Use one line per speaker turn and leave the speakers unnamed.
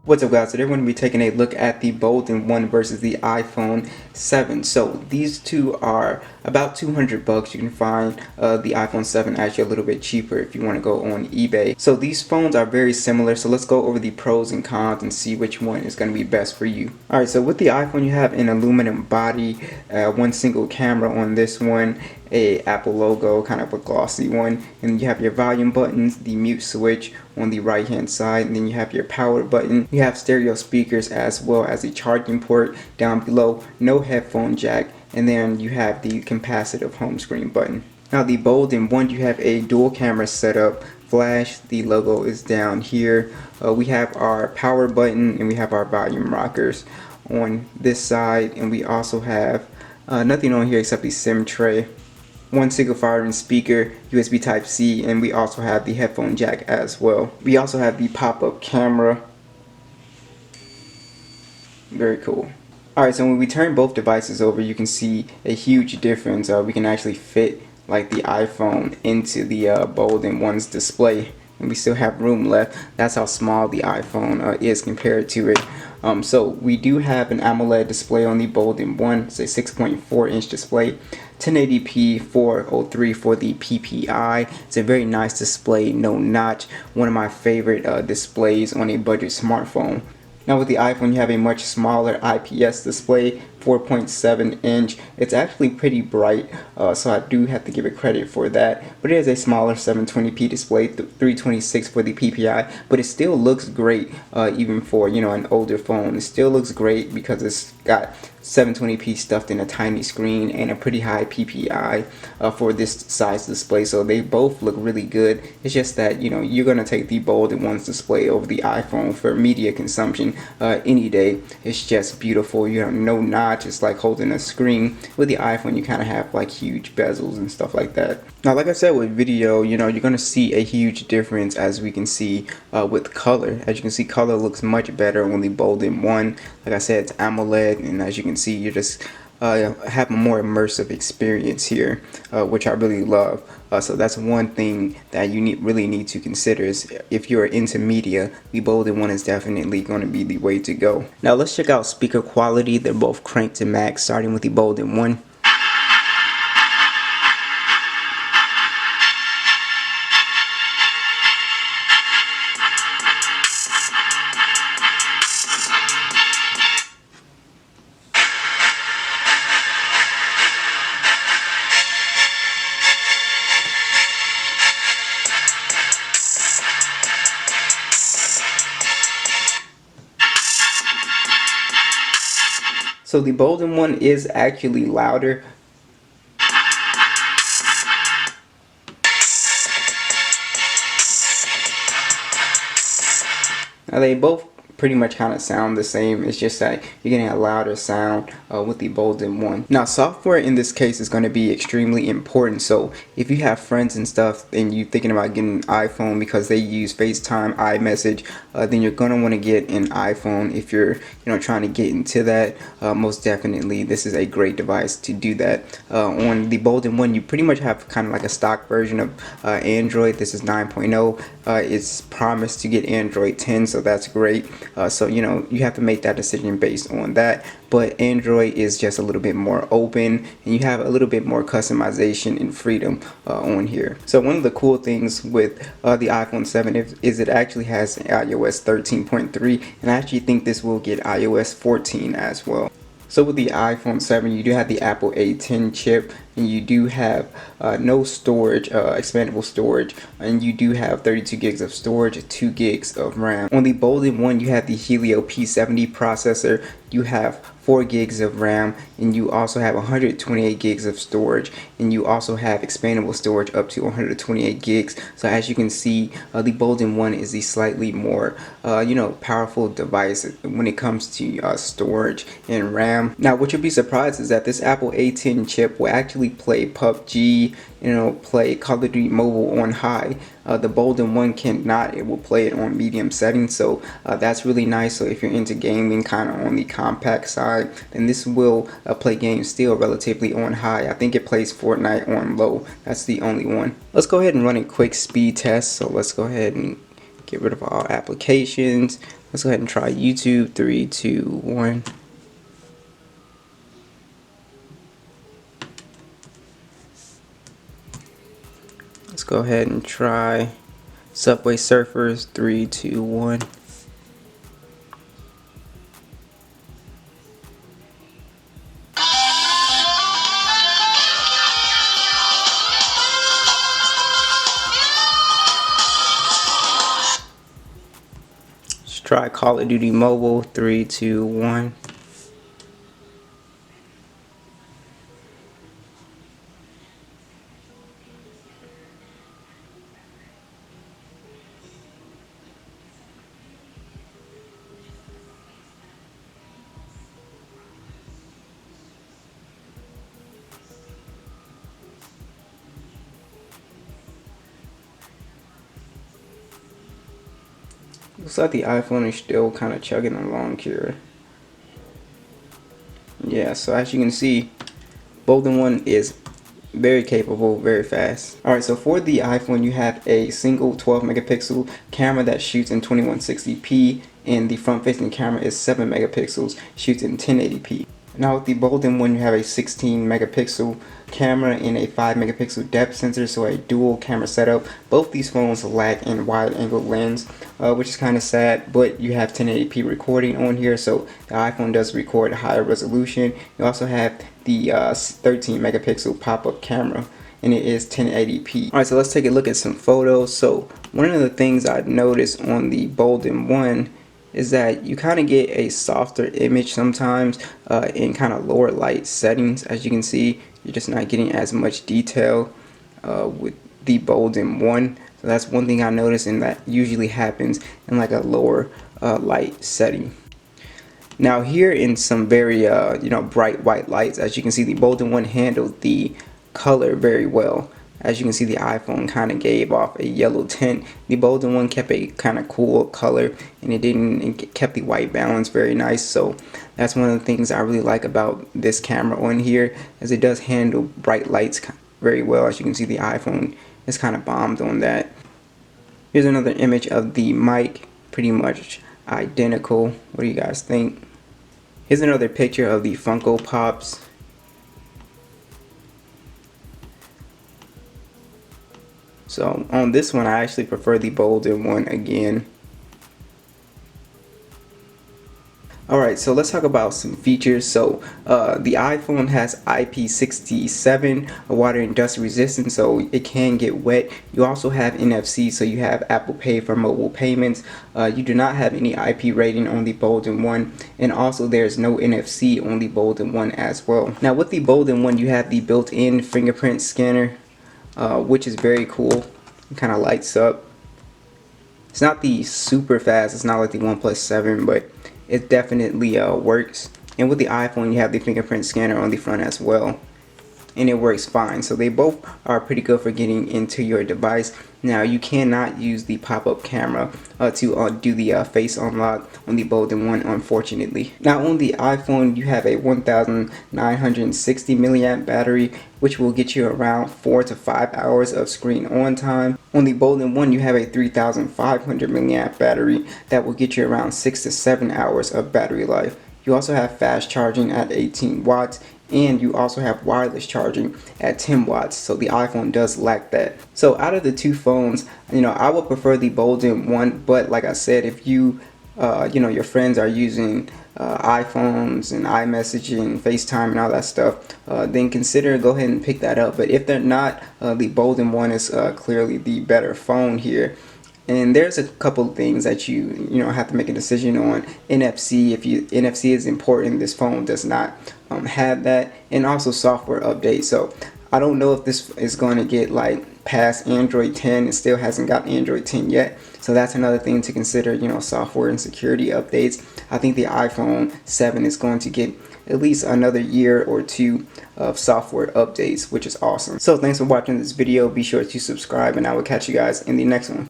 What's up guys, today we're going to be taking a look at the Bolden 1 versus the iPhone 7. So these two are about 200 bucks. You can find the iPhone 7 actually a little bit cheaper if you want to go on eBay. So these phones are very similar, so let's go over the pros and cons and see which one is going to be best for you. Alright, so with the iPhone you have an aluminum body, one single camera on this one, a Apple logo, kind of a glossy one, and you have your volume buttons, the mute switch on the right hand side, and then you have your power button. You have stereo speakers as well as a charging port down below, no headphone jack, and then you have the capacitive home screen button. Now the Bolden 1, you have a dual camera setup, flash, the logo is down here. We have our power button and we have our volume rockers on this side, and we also have nothing on here except the SIM tray. One single firing speaker, USB type C, and we also have the headphone jack as well. We also have the pop-up camera. Very cool. Alright, so when we turn both devices over, you can see a huge difference. We can actually fit like the iPhone into the Bolden 1's display, and we still have room left. That's how small the iPhone is compared to it. So we do have an AMOLED display on the Bolden 1. It's a 6.4 inch display, 1080p 403 for the PPI. It's a very nice display, no notch. One of my favorite displays on a budget smartphone. Now with the iPhone you have a much smaller IPS display, 4.7 inch. It's actually pretty bright, so I do have to give it credit for that. But it is a smaller 720p display, 326 for the PPI, but it still looks great even for, you know, an older phone. It still looks great because it's got 720p stuffed in a tiny screen and a pretty high PPI for this size display, so they both look really good. It's just that, you know, you're gonna take the Bolden 1's display over the iPhone for media consumption any day. It's just beautiful. You have no notch. It's like holding a screen. With the iPhone you kind of have like huge bezels and stuff like that. Now like I said with video, you know, you're gonna see a huge difference as we can see with color. As you can see, color looks much better on the Bolden 1. Like I said, it's AMOLED, and as you can see, you just have a more immersive experience here, which I really love. So that's one thing that you really need to consider is if you're into media, the Bolden 1 is definitely going to be the way to go. Now let's check out speaker quality. They're both cranked to max, starting with the Bolden 1. So the Bolden 1 is actually louder. Now they both pretty much kind of sound the same. It's just that you're getting a louder sound with the Bolden 1. Now software in this case is going to be extremely important, so if you have friends and stuff and you're thinking about getting an iPhone because they use FaceTime, iMessage, then you're going to want to get an iPhone. If you're, you know, trying to get into that, most definitely this is a great device to do that. On the Bolden 1 you pretty much have kind of like a stock version of Android. This is 9.0. It's promised to get Android 10, so that's great. So, you know, you have to make that decision based on that. But Android is just a little bit more open, and you have a little bit more customization and freedom on here. So one of the cool things with the iPhone 7 is it actually has iOS 13.3, and I actually think this will get iOS 14 as well. So with the iPhone 7 you do have the Apple A10 chip, and you do have no storage, expandable storage, and you do have 32 gigs of storage, 2 gigs of RAM. On the Bolden 1 you have the Helio P70 processor, you have 4 gigs of RAM, and you also have 128 gigs of storage, and you also have expandable storage up to 128 gigs. So as you can see, the Bolden 1 is the slightly more you know, powerful device when it comes to storage and RAM. Now what you'll be surprised is that this Apple A10 chip will actually play PUBG, you know, play Call of Duty Mobile on high. The Bolden 1 cannot. It will play it on medium settings, so that's really nice. So if you're into gaming kind of on the compact side, then this will play games still relatively on high. I think it plays Fortnite on low. That's the only one. Let's go ahead and run a quick speed test. So let's go ahead and Get rid of all applications. Let's go ahead and try YouTube. 3, 2, 1. Let's go ahead and try Subway Surfers. 3, 2, 1. Let's try Call of Duty Mobile. 3, 2, 1. Looks like the iPhone is still kind of chugging along here. Yeah, so as you can see, Bolden 1 is very capable, very fast. Alright, so for the iPhone, you have a single 12 megapixel camera that shoots in 2160p, and the front facing camera is 7 megapixels, shoots in 1080p. Now with the Bolden 1, you have a 16 megapixel camera and a 5 megapixel depth sensor, so a dual camera setup. Both these phones lack in wide angle lens, which is kind of sad, but you have 1080p recording on here, so the iPhone does record higher resolution. You also have the 13 megapixel pop-up camera, and it is 1080p. Alright, so let's take a look at some photos. So one of the things I've noticed on the Bolden 1 is that you kind of get a softer image sometimes in kind of lower light settings. As you can see, you're just not getting as much detail with the Bolden 1. So that's one thing I noticed, and that usually happens in like a lower light setting. Now here in some very bright white lights, as you can see, the Bolden 1 handled the color very well. As you can see, the iPhone kind of gave off a yellow tint. The Bolden 1 kept a kind of cool color, and it kept the white balance very nice. So that's one of the things I really like about this camera on here, as it does handle bright lights very well. As you can see, the iPhone is kind of bombed on that. Here's another image of the mic, pretty much identical. What do you guys think? Here's another picture of the Funko Pops. So on this one, I actually prefer the Bolden 1 again. Alright, so let's talk about some features. So the iPhone has IP67 water and dust resistant, so it can get wet. You also have NFC, so you have Apple Pay for mobile payments. You do not have any IP rating on the Bolden 1, and also there's no NFC on the Bolden 1 as well. Now with the Bolden 1, you have the built-in fingerprint scanner, which is very cool. It kind of lights up. It's not the super fast, it's not like the OnePlus 7, but it definitely works. And with the iPhone, you have the fingerprint scanner on the front as well, and it works fine. So they both are pretty good for getting into your device. Now you cannot use the pop-up camera to do the face unlock on the Bolden 1, unfortunately. Now on the iPhone, you have a 1960 milliamp battery, which will get you around 4 to 5 hours of screen on time. On the Bolden 1, you have a 3500 milliamp battery that will get you around 6 to 7 hours of battery life. You also have fast charging at 18 watts, and you also have wireless charging at 10 watts, so the iPhone does lack that. So out of the two phones, I would prefer the Bolden 1, but like I said, if you your friends are using iPhones and iMessaging, FaceTime and all that stuff, then consider go ahead and pick that up. But if they're not, the Bolden 1 is clearly the better phone here. And there's a couple of things that you have to make a decision on. NFC, NFC is important. This phone does not have that, and also software updates. So I don't know if this is going to get like past Android 10. It still hasn't got Android 10 yet. So that's another thing to consider, software and security updates. I think the iPhone 7 is going to get at least another year or two of software updates, which is awesome. So thanks for watching this video. Be sure to subscribe, and I will catch you guys in the next one.